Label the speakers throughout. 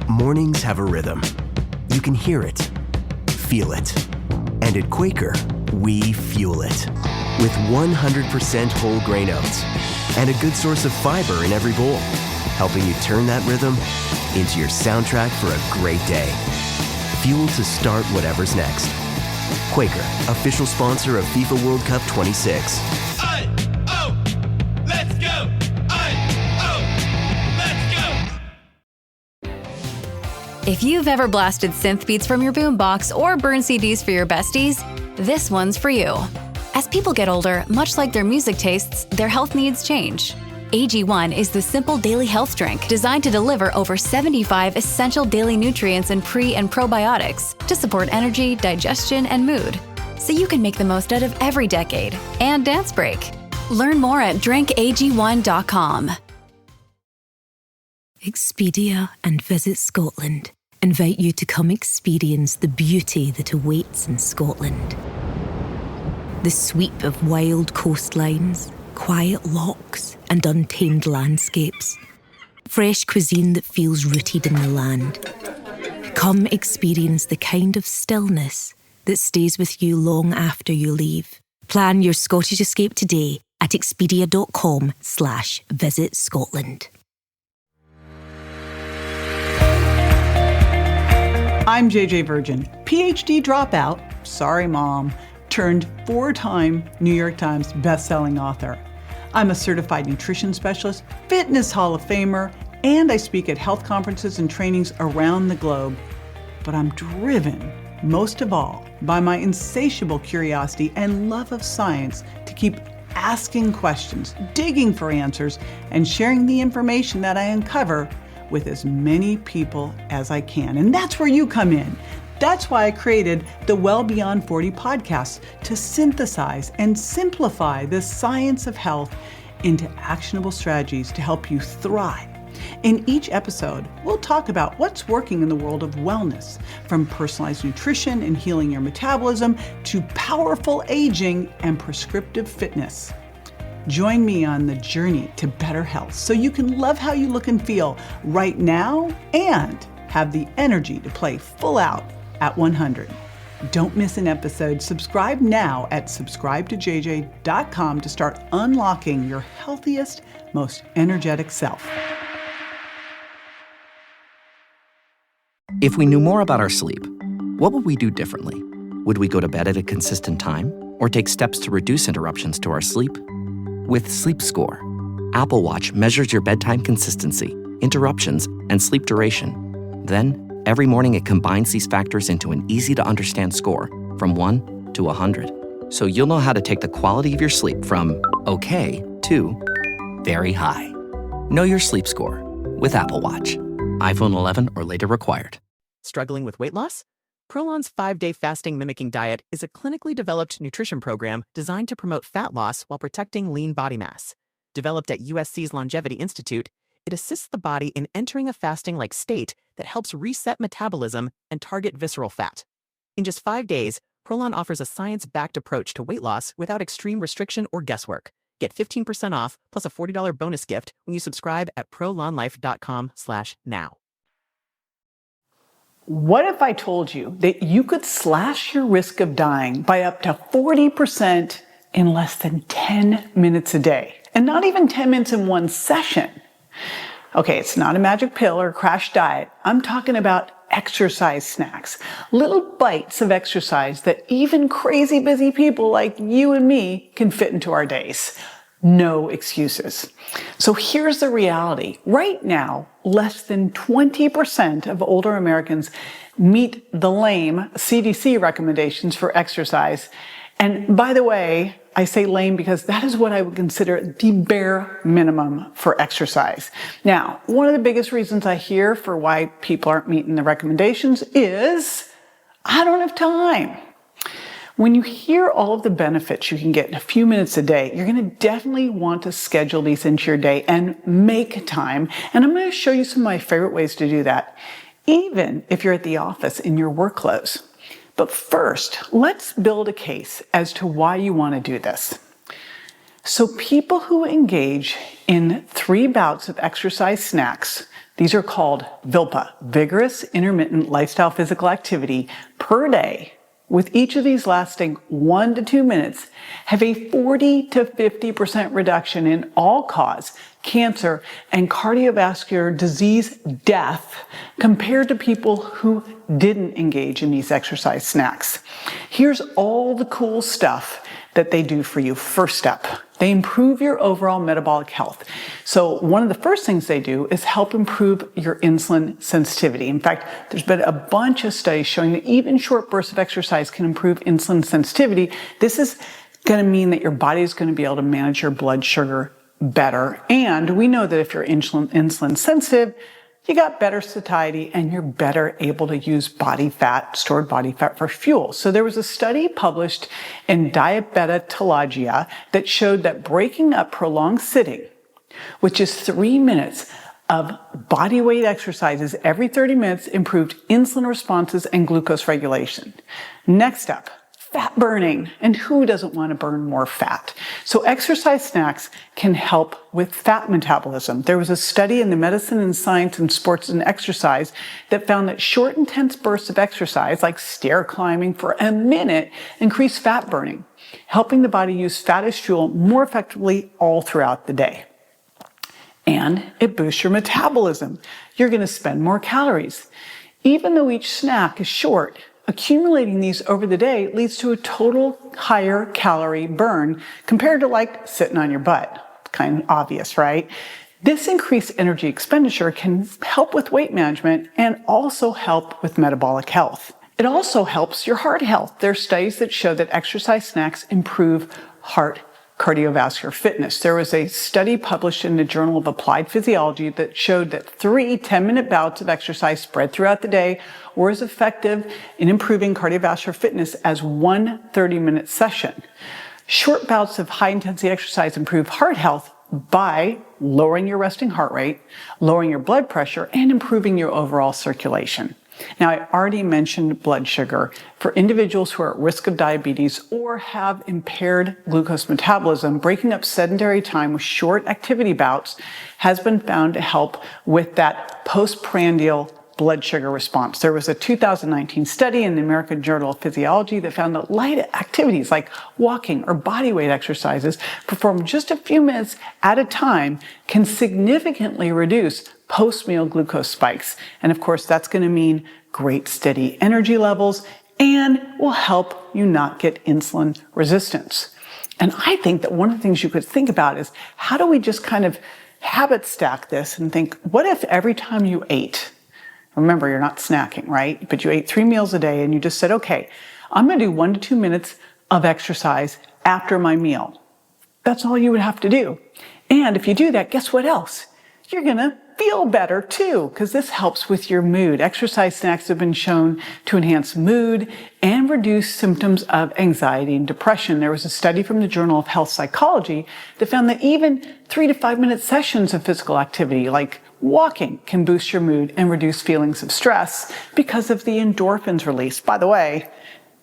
Speaker 1: Mornings have a rhythm. You can hear it, feel it. And at Quaker, we fuel it. With 100% whole grain oats and a good source of fiber in every bowl, helping you turn that rhythm into your soundtrack for a great day. Fuel to start whatever's next. Quaker, official sponsor of FIFA World Cup 26.
Speaker 2: Let's go!
Speaker 3: If you've ever blasted synth beats from your boombox or burned CDs for your besties, this one's for you. As people get older, much like their music tastes, their health needs change. AG1 is the simple daily health drink designed to deliver over 75 essential daily nutrients and pre- and probiotics to support energy, digestion, and mood, so you can make the most out of every decade and dance break. Learn more at drinkag1.com.
Speaker 4: Expedia and Visit Scotland invite you to come experience the beauty that awaits in Scotland. The sweep of wild coastlines, quiet lochs, and untamed landscapes. Fresh cuisine that feels rooted in the land. Come experience the kind of stillness that stays with you long after you leave. Plan your Scottish escape today at expedia.com/Visit Scotland.
Speaker 5: I'm JJ Virgin, PhD dropout, sorry mom, turned 4-time New York Times bestselling author. I'm a certified nutrition specialist, fitness Hall of Famer, and I speak at health conferences and trainings around the globe. But I'm driven, most of all, by my insatiable curiosity and love of science to keep asking questions, digging for answers, and sharing the information that I uncover with as many people as I can. And that's where you come in. That's why I created the Well Beyond 40 podcast, to synthesize and simplify the science of health into actionable strategies to help you thrive. In each episode, we'll talk about what's working in the world of wellness, from personalized nutrition and healing your metabolism to powerful aging and prescriptive fitness. Join me on the journey to better health so you can love how you look and feel right now and have the energy to play full out at 100. Don't miss an episode. Subscribe now at subscribetojj.com to start unlocking your healthiest, most energetic self.
Speaker 6: If we knew more about our sleep, what would we do differently? Would we go to bed at a consistent time or take steps to reduce interruptions to our sleep? With Sleep Score, Apple Watch measures your bedtime consistency, interruptions, and sleep duration. Then, every morning it combines these factors into an easy-to-understand score from 1 to 100. So you'll know how to take the quality of your sleep from okay to very high. Know your sleep score with Apple Watch. iPhone 11 or later required.
Speaker 7: Struggling with weight loss? Prolon's 5-day fasting mimicking diet is a clinically developed nutrition program designed to promote fat loss while protecting lean body mass. Developed at USC's Longevity Institute, it assists the body in entering a fasting-like state that helps reset metabolism and target visceral fat. In just 5 days, Prolon offers a science-backed approach to weight loss without extreme restriction or guesswork. Get 15% off plus a $40 bonus gift when you subscribe at prolonlife.com/now.
Speaker 5: What if I told you that you could slash your risk of dying by up to 40% in less than 10 minutes a day? And not even 10 minutes in one session. Okay, it's not a magic pill or a crash diet. I'm talking about exercise snacks. Little bites of exercise that even crazy busy people like you and me can fit into our days. No excuses. So here's the reality. Right now, less than 20% of older Americans meet the lame CDC recommendations for exercise. And by the way, I say lame because that is what I would consider the bare minimum for exercise. Now, one of the biggest reasons I hear for why people aren't meeting the recommendations is, I don't have time. When you hear all of the benefits you can get in a few minutes a day, you're going to definitely want to schedule these into your day and make time. And I'm going to show you some of my favorite ways to do that, even if you're at the office in your work clothes. But first, let's build a case as to why you want to do this. So people who engage in 3 bouts of exercise snacks These are called VILPA, vigorous intermittent lifestyle physical activity per day, with each of these lasting 1 to 2 minutes, have a 40 to 50% reduction in all-cause cancer and cardiovascular disease death compared to people who didn't engage in these exercise snacks. Here's all the cool stuff that they do for you. First step, they improve your overall metabolic health. So one of the first things they do is help improve your insulin sensitivity. In fact, there's been a bunch of studies showing that even short bursts of exercise can improve insulin sensitivity. This is going to mean that your body is going to be able to manage your blood sugar better. And we know that if you're insulin sensitive, you got better satiety and you're better able to use stored body fat for fuel. So there was a study published in Diabetologia that showed that breaking up prolonged sitting, which is 3 minutes of body weight exercises every 30 minutes, improved insulin responses and glucose regulation. Next up, fat burning. And who doesn't want to burn more fat? So exercise snacks can help with fat metabolism. There was a study in the Medicine and Science and Sports and Exercise that found that short, intense bursts of exercise, like stair climbing for a minute, increase fat burning, helping the body use fat as fuel more effectively all throughout the day. And it boosts your metabolism. You're going to spend more calories. Even though each snack is short, accumulating these over the day leads to a total higher calorie burn compared to like sitting on your butt. Kind of obvious, right? This increased energy expenditure can help with weight management and also help with metabolic health. It also helps your heart health. There are studies that show that exercise snacks improve heart cardiovascular fitness. There was a study published in the Journal of Applied Physiology that showed that 3 10-minute bouts of exercise spread throughout the day were as effective in improving cardiovascular fitness as one 30-minute session. Short bouts of high-intensity exercise improve heart health by lowering your resting heart rate, lowering your blood pressure, and improving your overall circulation. Now, I already mentioned blood sugar. For individuals who are at risk of diabetes or have impaired glucose metabolism, breaking up sedentary time with short activity bouts has been found to help with that postprandial blood sugar response. There was a 2019 study in the American Journal of Physiology that found that light activities like walking or body weight exercises performed just a few minutes at a time can significantly reduce post-meal glucose spikes. And of course, that's going to mean great steady energy levels and will help you not get insulin resistance. And I think that one of the things you could think about is how do we just kind of habit stack this and think, what if every time you ate, remember, you're not snacking, right? But you ate 3 meals a day and you just said, okay, I'm going to do 1 to 2 minutes of exercise after my meal. That's all you would have to do. And if you do that, guess what else? You're going to feel better too, because this helps with your mood. Exercise snacks have been shown to enhance mood and reduce symptoms of anxiety and depression. There was a study from the Journal of Health Psychology that found that even 3 to 5 minute sessions of physical activity, like walking, can boost your mood and reduce feelings of stress because of the endorphins released. By the way,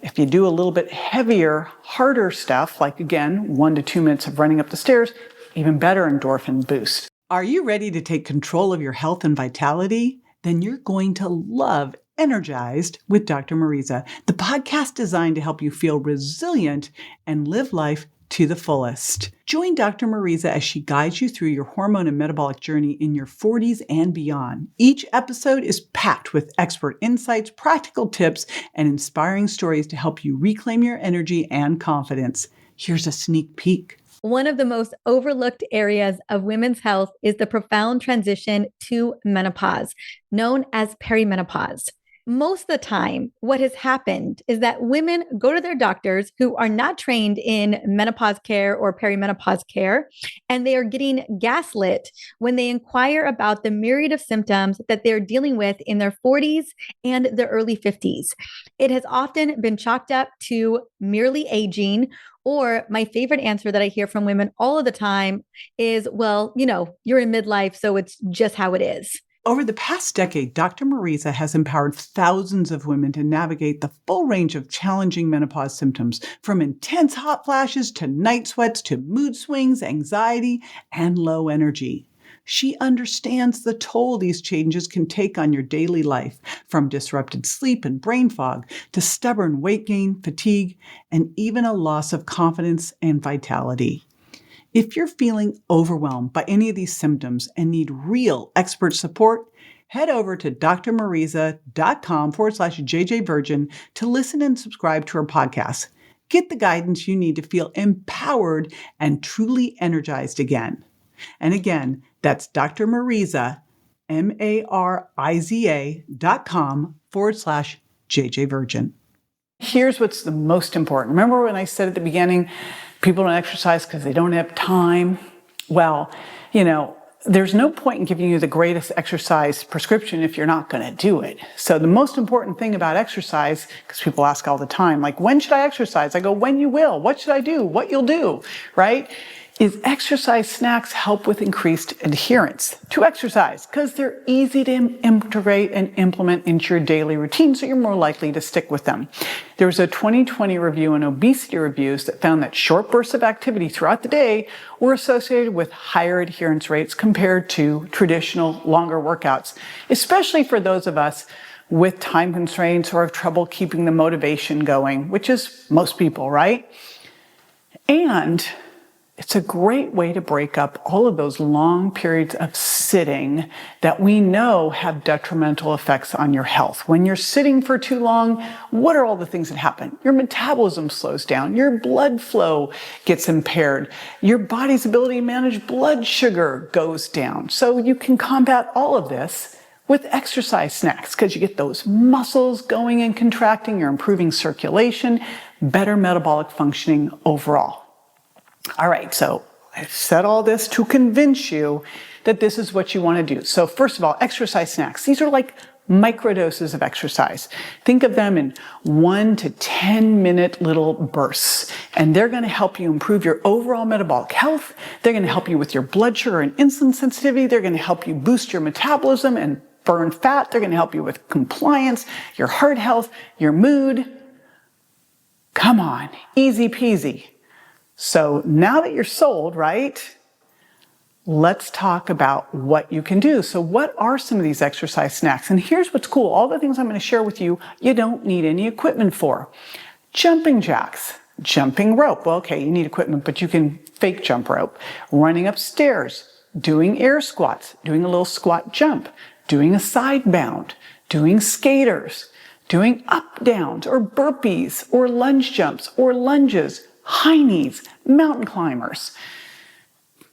Speaker 5: if you do a little bit heavier, harder stuff, like again, 1 to 2 minutes of running up the stairs, even better endorphin boost. Are you ready to take control of your health and vitality? Then you're going to love Energized with Dr. Mariza, the podcast designed to help you feel resilient and live life to the fullest. Join Dr. Mariza as she guides you through your hormone and metabolic journey in your 40s and beyond. Each episode is packed with expert insights, practical tips, and inspiring stories to help you reclaim your energy and confidence. Here's a sneak peek.
Speaker 2: One of the most overlooked areas of women's health is the profound transition to menopause, known as perimenopause. Most of the time, what has happened is that women go to their doctors who are not trained in menopause care or perimenopause care, and they are getting gaslit when they inquire about the myriad of symptoms that they're dealing with in their 40s and their early 50s. It has often been chalked up to merely aging, or my favorite answer that I hear from women all of the time is, well, you're in midlife, so it's just how it is.
Speaker 5: Over the past decade, Dr. Mariza has empowered thousands of women to navigate the full range of challenging menopause symptoms, from intense hot flashes to night sweats to mood swings, anxiety, and low energy. She understands the toll these changes can take on your daily life, from disrupted sleep and brain fog to stubborn weight gain, fatigue, and even a loss of confidence and vitality. If you're feeling overwhelmed by any of these symptoms and need real expert support, head over to drmariza.com/JJVirgin to listen and subscribe to her podcast. Get the guidance you need to feel empowered and truly energized again. And again, that's Dr. Mariza, MARIZA.com/JJVirgin. Here's what's the most important. Remember when I said at the beginning, people don't exercise because they don't have time? Well, there's no point in giving you the greatest exercise prescription if you're not going to do it. So the most important thing about exercise, because people ask all the time, like, when should I exercise? I go, when you will. What should I do? What you'll do, right? Is exercise snacks help with increased adherence to exercise because they're easy to integrate and implement into your daily routine, so you're more likely to stick with them. There was a 2020 review in obesity reviews that found that short bursts of activity throughout the day were associated with higher adherence rates compared to traditional longer workouts, especially for those of us with time constraints or have trouble keeping the motivation going, which is most people, right? And it's a great way to break up all of those long periods of sitting that we know have detrimental effects on your health. When you're sitting for too long, what are all the things that happen? Your metabolism slows down, your blood flow gets impaired, your body's ability to manage blood sugar goes down. So you can combat all of this with exercise snacks because you get those muscles going and contracting, you're improving circulation, better metabolic functioning overall. All right, so I've said all this to convince you that this is what you want to do. So first of all, exercise snacks. These are like microdoses of exercise. Think of them in 1 to 10 minute little bursts, and they're going to help you improve your overall metabolic health. They're going to help you with your blood sugar and insulin sensitivity. They're going to help you boost your metabolism and burn fat. They're going to help you with compliance, your heart health, your mood. Come on, easy peasy. So now that you're sold, right, let's talk about what you can do. So what are some of these exercise snacks? And here's what's cool. All the things I'm going to share with you, you don't need any equipment for. Jumping jacks, jumping rope. Well, okay, you need equipment, but you can fake jump rope. Running upstairs, doing air squats, doing a little squat jump, doing a side bound, doing skaters, doing up downs or burpees or lunge jumps or lunges, high knees, mountain climbers.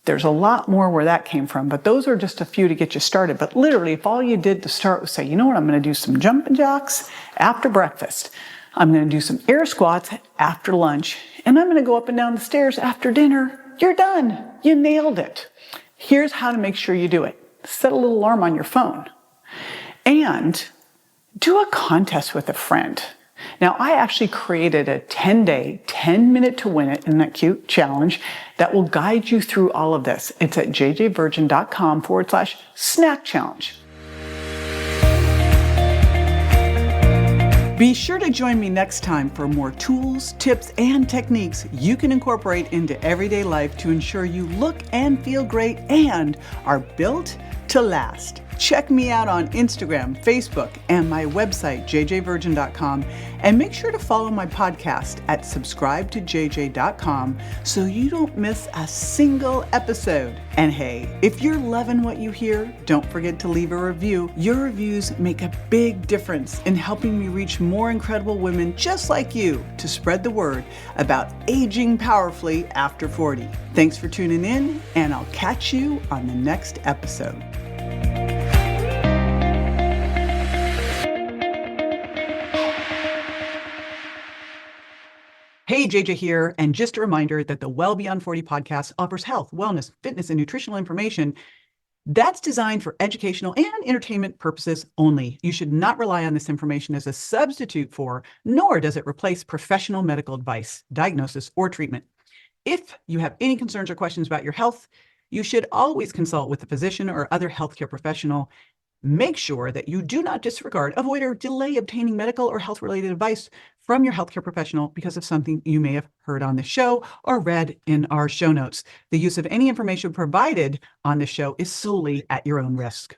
Speaker 5: There's a lot more where that came from, but those are just a few to get you started. But literally, if all you did to start was say, you know what, I'm going to do some jumping jacks after breakfast. I'm going to do some air squats after lunch, and I'm going to go up and down the stairs after dinner. You're done. You nailed it. Here's how to make sure you do it. Set a little alarm on your phone and do a contest with a friend. Now, I actually created a 10-day, 10-minute to win it, isn't that cute, challenge that will guide you through all of this. It's at jjvirgin.com/snack challenge. Be sure to join me next time for more tools, tips, and techniques you can incorporate into everyday life to ensure you look and feel great and are built to last. Check me out on Instagram, Facebook, and my website, jjvirgin.com, and make sure to follow my podcast at subscribetojj.com so you don't miss a single episode. And hey, if you're loving what you hear, don't forget to leave a review. Your reviews make a big difference in helping me reach more incredible women just like you to spread the word about aging powerfully after 40. Thanks for tuning in, and I'll catch you on the next episode. Hey, JJ here, and just a reminder that the Well Beyond 40 podcast offers health, wellness, fitness, and nutritional information that's designed for educational and entertainment purposes only. You should not rely on this information as a substitute for, nor does it replace professional medical advice, diagnosis, or treatment. If you have any concerns or questions about your health, you should always consult with a physician or other healthcare professional. Make sure that you do not disregard, avoid, or delay obtaining medical or health-related advice from your healthcare professional because of something you may have heard on the show or read in our show notes. The use of any information provided on the show is solely at your own risk.